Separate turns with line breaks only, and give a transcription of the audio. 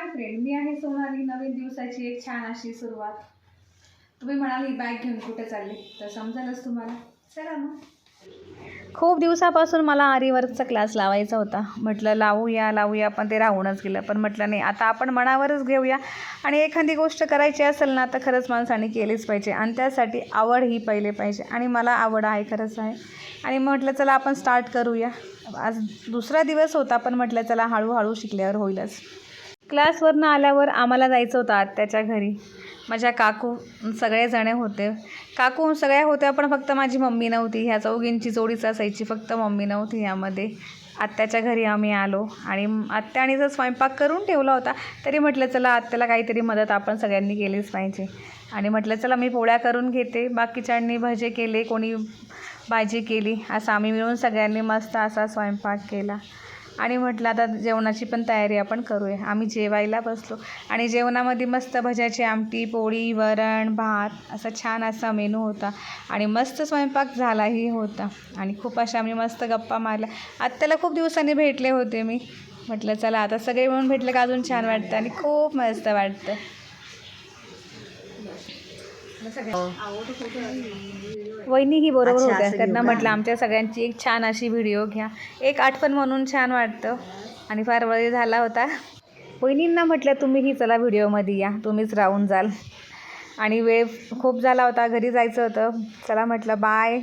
Hi friend, मी आहे सोनाली. नवीन दिवसाची एक छान अशी सुरुवात. तुम्ही म्हणाल ही बॅग घेऊन कुठे चालली, तर समजेलच तुम्हाला. चला मग. खूप दिवसापासून मला आरीवर्कचा क्लास लावायचा होता. म्हटलं लावूया पण ते राहूनच गेलं. पण म्हटलं नाही, आता आपण मनावरच घेऊया. आणि एखादी गोष्ट करायची असेल ना तर खरंच माणसाने केलीच पाहिजे. आणि त्यासाठी आवड ही पहिले पाहिजे. आणि मला आवड आहे, खरंच आहे. आणि म्हटलं चला आपण स्टार्ट करूया. आज दुसरा दिवस होता, पण म्हटलं चला हळूहळू शिकल्यावर होईलच. क्लासवरनं आल्यावर आम्हाला जायचं होतं आत्याच्या घरी. माझ्या काकू सगळेजण होते. काकू सगळ्या होत्या, पण फक्त माझी मम्मी नव्हती. ह्या चौघींची जोडीच असायची, फक्त मम्मी नव्हती यामध्ये. आत्याच्या घरी आम्ही आलो आणि आत्याने जर स्वयंपाक करून ठेवला होता, तरी म्हटलं चला आत्याला काहीतरी मदत आपण सगळ्यांनी केलीच पाहिजे. आणि म्हटलं चला मी पोळ्या करून घेते, बाकीच्यांनी भजे केले, कोणी भाजी केली, असं आम्ही मिळून सगळ्यांनी मस्त असा स्वयंपाक केला. आणि म्हटलं आता जेवणाची पण तयारी आपण करूया. आम्ही जेवायला बसलो आणि जेवणामध्ये मस्त भज्याची आमटी, पोळी, वरण, भात असा छान असा मेनू होता. आणि मस्त स्वयंपाक झालाही होता. आणि खूप अशा आम्ही मस्त गप्पा मारल्या. आत्याला खूप दिवसांनी भेटले होते मी. म्हटलं चला आता सगळे मिळून भेटले का अजून छान वाटतं आणि खूप मस्त वाटतं. वहिनीही बरोबर होत्या. त्यांना म्हटलं आमच्या सगळ्यांची एक छान अशी व्हिडिओ घ्या, एक आठवण म्हणून छान वाटतं. आणि फार वेळ झाला होता. वहिनींना म्हटलं तुम्हीही चला व्हिडिओमध्ये या, तुम्हीच राहून जाल. आणि वेळ खूप झाला होता, घरी जायचं होतं. चला म्हटलं बाय,